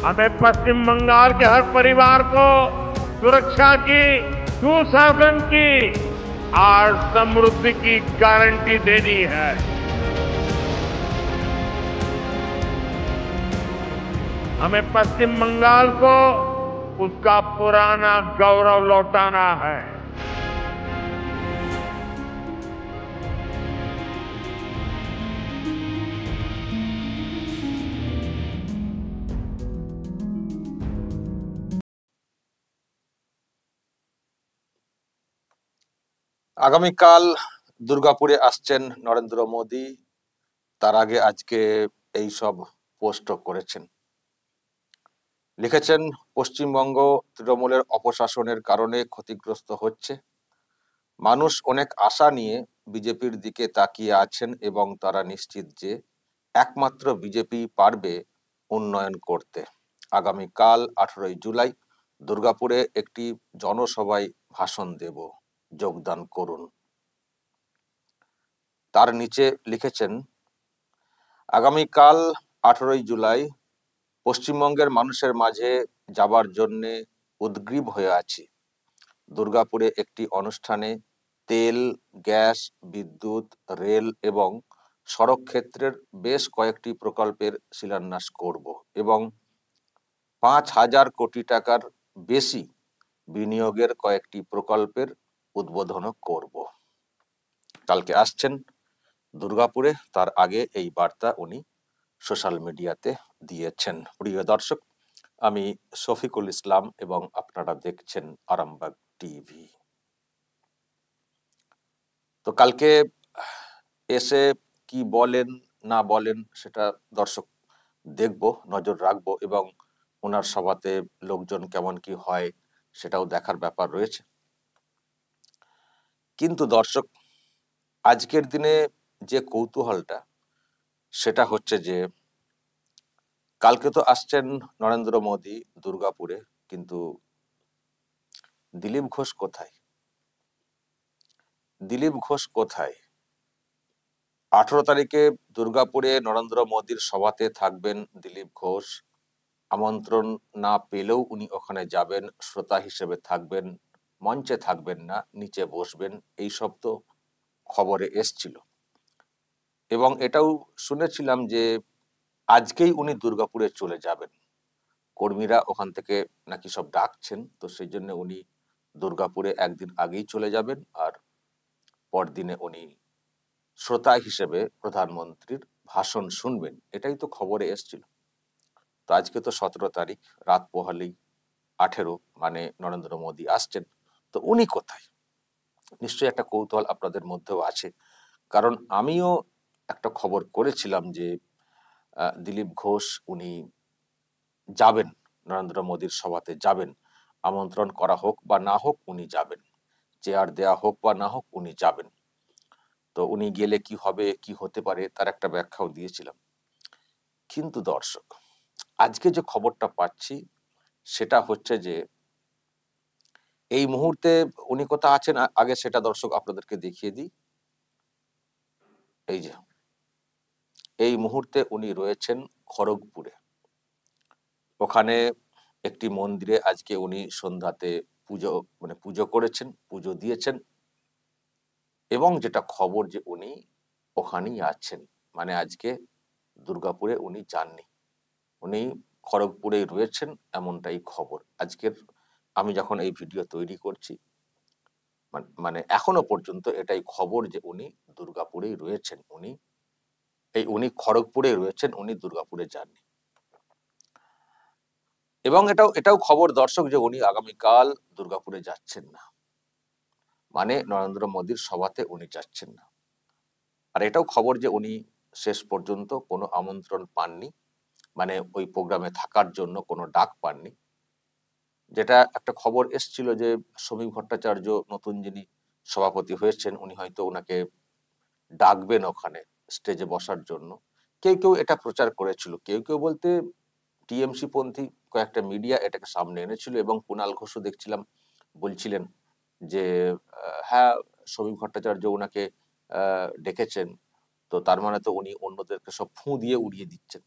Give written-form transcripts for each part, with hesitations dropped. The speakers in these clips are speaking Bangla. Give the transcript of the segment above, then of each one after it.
हमें पश्चिम बंगाल के हर परिवार को सुरक्षा की, सुशासन की और समृद्धि की गारंटी देनी है। हमें पश्चिम बंगाल को उसका पुराना गौरव लौटाना है। আগামীকাল দুর্গাপুরে আসছেন নরেন্দ্র মোদী। তার আগে আজকে এই সব পোস্ট করেছেন, লিখেছেন পশ্চিমবঙ্গ তৃণমূলের অপশাসনের কারণে ক্ষতিগ্রস্ত হচ্ছে। মানুষ অনেক আশা নিয়ে বিজেপির দিকে তাকিয়ে আছেন এবং তারা নিশ্চিত যে একমাত্র বিজেপি পারবে উন্নয়ন করতে। আগামীকাল 18 জুলাই দুর্গাপুরে একটি জনসভায় ভাষণ দেব, যোগদান করুন। তার নিচে লিখেছেন, আগামীকাল 18 জুলাই পশ্চিমবঙ্গের মানুষের মাঝে যাবার জন্য উদগ্রীব হয়ে আছি। দুর্গাপুরে একটি অনুষ্ঠানে তেল, গ্যাস, বিদ্যুৎ, রেল এবং সড়ক ক্ষেত্রের বেশ কয়েকটি প্রকল্পের শিলান্যাস করব এবং 5,000 কোটি টাকার বেশি বিনিয়োগের কয়েকটি প্রকল্পের উদ্বোধনও করব। কালকে আসছেন দুর্গাপুরে, তার আগে এই বার্তা উনি সোশ্যাল মিডিয়াতে দিয়েছেন। প্রিয় দর্শক, আমি শফিকুল ইসলাম এবং আপনারা দেখছেন আরামবাগ টিভি। তো কালকে এসে কি বলেন না বলেন সেটা দর্শক দেখব, নজর রাখবো এবং ওনার সভাতে লোকজন কেমন কি হয় সেটাও দেখার ব্যাপার রয়েছে। কিন্তু দর্শক, আজকের দিনে যে কৌতূহলটা সেটা হচ্ছে যে কালকে তো আসছেন নরেন্দ্র মোদী দুর্গাপুরে, কিন্তু দিলীপ ঘোষ কোথায়? দিলীপ ঘোষ কোথায়? 18 তারিখে দুর্গাপুরে নরেন্দ্র মোদীর সভাতে থাকবেন দিলীপ ঘোষ। আমন্ত্রণ না পেলেও উনি ওখানে যাবেন, শ্রোতা হিসেবে থাকবেন, মঞ্চে থাকবেন না, নিচে বসবেন, এই সব তো খবরে এসছিল। এবং এটাও শুনেছিলাম যে আজকেই উনি দুর্গাপুরে চলে যাবেন। কর্মীরা ওখান থেকে নাকি সব ডাকছেন, তো সেই জন্য উনি দুর্গাপুরে একদিন আগেই চলে যাবেন আর পরদিনে উনি শ্রোতা হিসেবে প্রধানমন্ত্রীর ভাষণ শুনবেন। এটাই তো খবরে এসছিল। তো আজকে তো 17 তারিখ, রাত পোহালেই 18, মানে নরেন্দ্র মোদী আসছেন। তো উনি কোথায়? নিশ্চয়ই একটা কৌতূহল আপনাদের মধ্যেও আছে, কারণ আমিও একটা খবর করেছিলাম যে দিলীপ ঘোষ উনি যাবেন, নরেন্দ্র মোদীর সভাতে যাবেন। আমন্ত্রণ করা হোক বা না হোক উনি যাবেন, চেয়ার দেয়া হোক বা না হোক উনি যাবেন। তো উনি গেলে কি হবে, কি হতে পারে, তার একটা ব্যাখ্যাও দিয়েছিলাম। কিন্তু দর্শক, আজকে যে খবরটা পাচ্ছি সেটা হচ্ছে যে এই মুহূর্তে উনি কোথা আছেন আগে সেটা দর্শক আপনাদেরকে দেখিয়ে দিই। এই যে এই মুহূর্তে উনি রয়েছেন খড়গপুরে। ওখানে একটি মন্দিরে আজকে উনি সন্ধ্যাতে পুজো করেছেন, পুজো দিয়েছেন এবং যেটা খবর যে উনি ওখানেই আছেন, মানে আজকে দুর্গাপুরে উনি যাননি, উনি খড়গপুরেই রয়েছেন, এমনটাই খবর আজকের। আমি যখন এই ভিডিও তৈরি করছি মানে এখনো পর্যন্ত এটাই খবর যে উনি দুর্গাপুরেই রয়েছেন, উনি খড়গপুরে রয়েছেন, উনি দুর্গাপুরে যাননি। এবং এটাও খবর দর্শক যে উনি আগামীকাল দুর্গাপুরে যাচ্ছেন না, মানে নরেন্দ্র মোদীর সভাতে উনি যাচ্ছেন না। আর এটাও খবর যে উনি শেষ পর্যন্ত কোনো আমন্ত্রণ পাননি, মানে ওই প্রোগ্রামে থাকার জন্য কোনো ডাক পাননি। যেটা একটা খবর এসছিল যে সমীপ ভট্টাচার্য নতুন যিনি সভাপতি হয়েছেন, উনি হয়তো ওনাকে ডাকবেন ওখানে স্টেজে বসার জন্য। কেউ কেউ এটা প্রচার করেছিল, কেউ কেউ বলতে টিএমসি পন্থী কয়েকটা মিডিয়া এটাকে সামনে এনেছিল এবং কুণাল ঘোষও দেখছিলাম বলছিলেন যে হ্যাঁ, সমীপ ভট্টাচার্য ওনাকে ডেকেছেন, তো তার মানে তো উনি অন্যদেরকে সব ফুঁ দিয়ে উড়িয়ে দিচ্ছেন।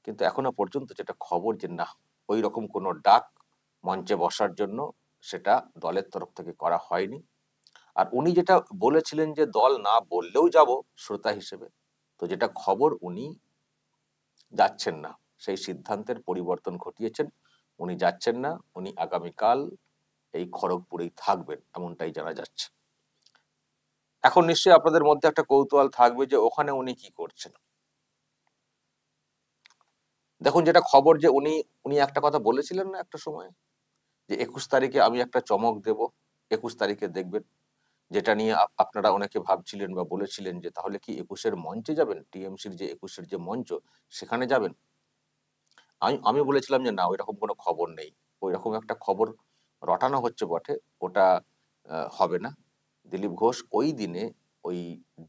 কিন্তু এখনো পর্যন্ত যেটা খবর যে না, ওই রকম কোনো ডাক মঞ্চে বসার জন্য সেটা দলের তরফ থেকে করা হয়নি। আর উনি যেটা বলেছিলেন যে দল না বললেও যাব শ্রোতা হিসেবে, তো যেটা খবর উনি যাচ্ছেন না, সেই সিদ্ধান্তের পরিবর্তন ঘটিয়েছেন। উনি যাচ্ছেন না, উনি আগামীকাল এই খড়গপুরেই থাকবেন, এমনটাই জানা যাচ্ছে। এখন নিশ্চয়ই আপনাদের মধ্যে একটা কৌতূহল থাকবে যে ওখানে উনি কি করছেন। দেখুন, যেটা খবর যে উনি উনি একটা কথা বলেছিলেন না একটা সময়, যে 21 তারিখে আমি একটা চমক দেব, 21 তারিখে দেখবেন, যেটা নিয়ে আপনারা অনেকে ভাবছিলেন বা বলেছিলেন যে তাহলে কি 21-এর মঞ্চে যাবেন, টিএমসির যে 21-এর যে মঞ্চ সেখানে যাবেন। আমি বলেছিলাম যে না, ওইরকম কোনো খবর নেই, ওইরকম একটা খবর রটানো হচ্ছে বটে, ওটা হবে না। দিলীপ ঘোষ ওই দিনে ওই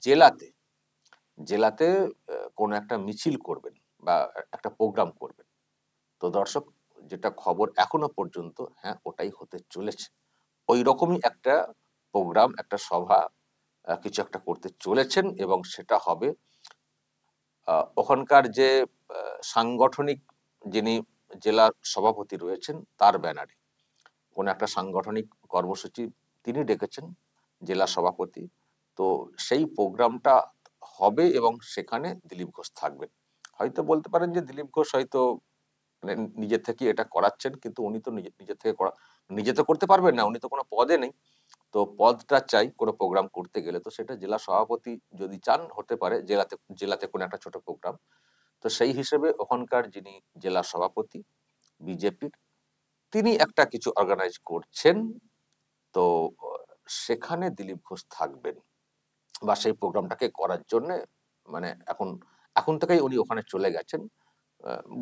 জেলাতে জেলাতে কোনো একটা মিছিল করবেন বা একটা প্রোগ্রাম করবেন। তো দর্শক, যেটা খবর এখনো পর্যন্ত, হ্যাঁ ওটাই হতে চলেছে। ওই রকমই একটা প্রোগ্রাম, একটা সভা, কিছু একটা করতে চলেছেন এবং সেটা হবে ওখানকার যে সাংগঠনিক যিনি জেলা সভাপতি রয়েছেন তার ব্যানারে কোন একটা সাংগঠনিক কর্মসূচি তিনি ডেকেছেন, জেলা সভাপতি। তো সেই প্রোগ্রামটা হবে এবং সেখানে দিলীপ ঘোষ থাকবেন। হয়তো বলতে পারেন যে দিলীপ ঘোষ হয়তো মানে নিজের থেকে এটা করাচ্ছেন, কিন্তু উনি তো নিজের থেকে নিজে তো করতে পারবেন না, উনি তো কোনো পদে নেই। তো পদটা চাই কোনো প্রোগ্রাম করতে গেলে, তো সেটা জেলা সভাপতি যদি চান হতে পারে, জেলাতে কোনো একটা ছোট প্রোগ্রাম। তো সেই হিসেবে ওখানকার যিনি জেলা সভাপতি বিজেপির, তিনি একটা কিছু অর্গানাইজ করছেন। তো সেখানে দিলীপ ঘোষ থাকবেন বা সেই প্রোগ্রামটাকে করার জন্য মানে এখন এখন থেকেই উনি ওখানে চলে গেছেন।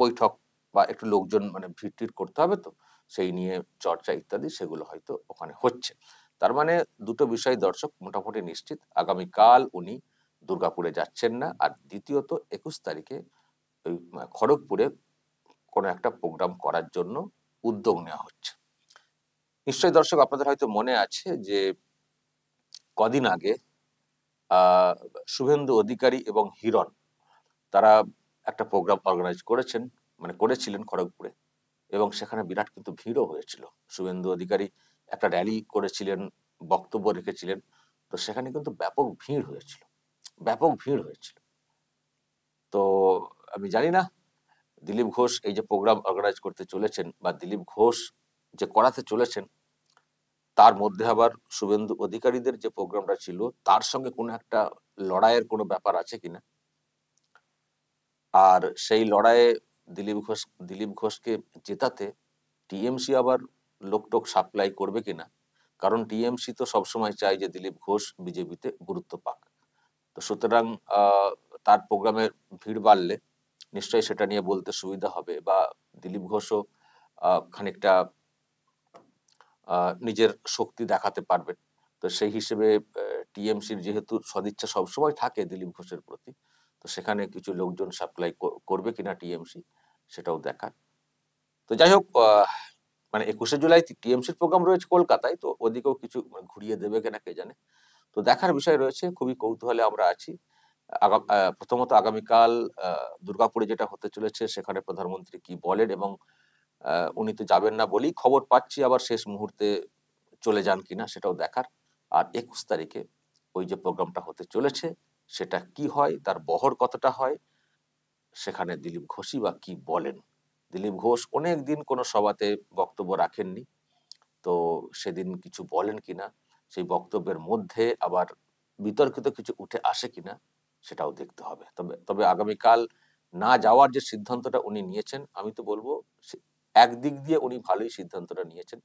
বৈঠক বা একটু লোকজন মানে ভিড় টিড় করতে হবে, তো সেই নিয়ে চর্চা ইত্যাদি সেগুলো হয়তো ওখানে হচ্ছে। তার মানে দুটো বিষয় দর্শক মোটামুটি নিশ্চিত, আগামীকাল উনি দুর্গাপুরে যাচ্ছেন না। আর দ্বিতীয়ত 21 তারিখে ওই খড়গপুরে কোনো একটা প্রোগ্রাম করার জন্য উদ্যোগ নেওয়া হচ্ছে। নিশ্চয়ই দর্শক আপনাদের হয়তো মনে আছে যে কদিন আগে আহ শুভেন্দু অধিকারী এবং হিরণ তারা একটা প্রোগ্রাম অর্গানাইজ করেছিলেন খড়গপুরে, এবং সেখানে বিরাট কিন্তু ভিড়ও হয়েছিল। শুভেন্দু অধিকারী একটা র্যালি করেছিলেন, বক্তব্য রেখেছিলেন, তো সেখানে কিন্তু ব্যাপক ভিড় হয়েছিল। তো আমি জানি না দিলীপ ঘোষ এই যে প্রোগ্রাম অর্গানাইজ করতে চলেছেন বা দিলীপ ঘোষ যে করাতে চলেছেন, তার মধ্যে আবার শুভেন্দু অধিকারীদের যে প্রোগ্রামটা ছিল তার সঙ্গে কোনো একটা লড়াইয়ের কোনো ব্যাপার আছে কিনা, আর সেই লড়াইয়ে দিলীপ ঘোষকে জেতাতে টিএমসি আবার লোকটোক সাপ্লাই করবে কিনা। কারণ টিএমসি তো সবসময় চায় যে দিলীপ ঘোষ বিজেপিতে গুরুত্ব পাক। তো সুতরাং তার প্রোগ্রামের ভিড় বাড়লে নিশ্চয়ই সেটা নিয়ে বলতে সুবিধা হবে, বা দিলীপ ঘোষও খানিকটা নিজের শক্তি দেখাতে পারবেন। তো সেই হিসেবে টিএমসির যেহেতু সদিচ্ছা সবসময় থাকে দিলীপ ঘোষের প্রতি, তো সেখানে কিছু লোকজন সাপ্লাই করবে কিনা টিএমসি, সেটাও দেখার। তো যাই হোক, মানে 21শে জুলাই টিএমসির প্রোগ্রাম রয়েছে কলকাতায়, তো ওদিকেও কিছু ঘুরিয়ে দেবে কিনা কে জানে। তো দেখার বিষয় রয়েছে, খুবই কৌতূহলে আমরা আছি। প্রথমত আগামীকাল দুর্গাপুরে যেটা হতে চলেছে সেখানে প্রধানমন্ত্রী কি বলেন, এবং উনি তো যাবেন না বলেই খবর পাচ্ছি, আবার শেষ মুহূর্তে চলে যান কিনা সেটাও দেখার। আর 21 তারিখে ওই যে প্রোগ্রামটা হতে চলেছে সেটা কি হয়, তার বহর কতটা হয়, সেখানে দিলীপ ঘোষই বা কি বলেন। দিলীপ ঘোষ অনেক দিন কোনো সভাতে বক্তব্য রাখেননি, তো সেদিন কিছু বলেন কিনা, সেই বক্তব্যের মধ্যে আবার বিতর্কিত কিছু উঠে আসে কিনা, সেটাও দেখতে হবে। তবে তবে আগামীকাল না যাওয়ার যে সিদ্ধান্তটা উনি নিয়েছেন, আমি তো বলবো একদিক দিয়ে উনি ভালোই সিদ্ধান্তটা নিয়েছেন।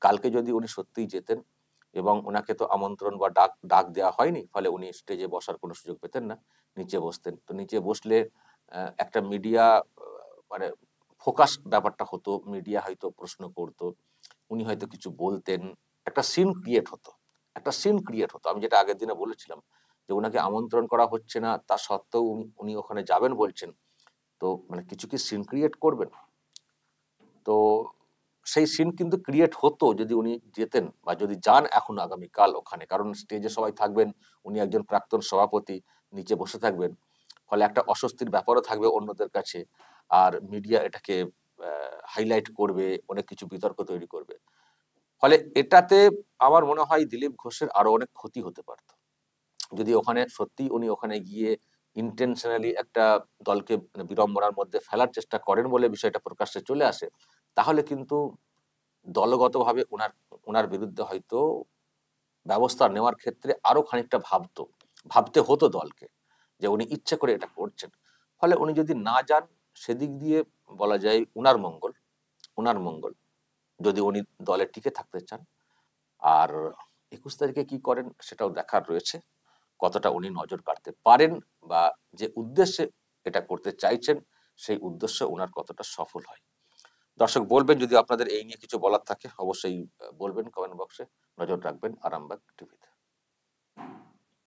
কালকে যদি উনি সত্যিই যেতেন, এবং ওনাকে তো আমন্ত্রণ বা ডাক দেওয়া হয়নি, ফলে উনি স্টেজে বসার কোনো সুযোগ পেতেন না, নিচে বসতেন। তো নিচে বসলে একটা মিডিয়া মানে ফোকাস ব্যাপারটা হতো, মিডিয়া হয়তো প্রশ্ন করতো, উনি হয়তো কিছু বলতেন, একটা সিন ক্রিয়েট হতো। আমি যেটা আগের দিনে বলেছিলাম যে ওনাকে আমন্ত্রণ করা হচ্ছে না, তা সত্ত্বেও উনি ওখানে যাবেন বলছেন, তো মানে কিছু কি সিন ক্রিয়েট করবেন। তো সেই সিন কিন্তু ক্রিয়েট হতো যদি উনি যেতেন বা যদি যান এখন আগামীকাল ওখানে, কারণ স্টেজে সবাই থাকবেন, উনি একজন প্রাক্তন সভাপতি, নিচে বসে থাকবেন, ফলে একটা অস্বস্তির ব্যাপারও থাকবে অন্যদের কাছে, আর মিডিয়া এটাকে হাইলাইট করবে, অনেক কিছু বিতর্ক তৈরি করবে। ফলে এটাতে আমার মনে হয় দিলীপ ঘোষের আরো অনেক ক্ষতি হতে পারত। যদি ওখানে সত্যি উনি ওখানে গিয়ে ইন্টেনশনালি একটা দলকে মানে বিড়ম্বনার মধ্যে ফেলার চেষ্টা করেন বলে বিষয়টা প্রকাশ্যে চলে আসে, তাহলে কিন্তু দলগতভাবে ওনার ওনার বিরুদ্ধে হয়তো ব্যবস্থা নেওয়ার ক্ষেত্রে আরো খানিকটা ভাবতে হতো দলকে, যে উনি ইচ্ছে করে এটা করছেন। ফলে উনি যদি না যান, সেদিক দিয়ে বলা যায় উনার মঙ্গল যদি উনি দলে টিকে থাকতে চান। আর 21 তারিখে কি করেন সেটাও দেখার রয়েছে, কতটা উনি নজর কাটতে পারেন, বা যে উদ্দেশ্যে এটা করতে চাইছেন সেই উদ্দেশ্য ওনার কতটা সফল হয়। দর্শক বলবেন যদি আপনাদের এই নিয়ে কিছু বলার থাকে, অবশ্যই বলবেন কমেন্ট বক্সে। নজর রাখবেন আরামবাগ টিভিতে।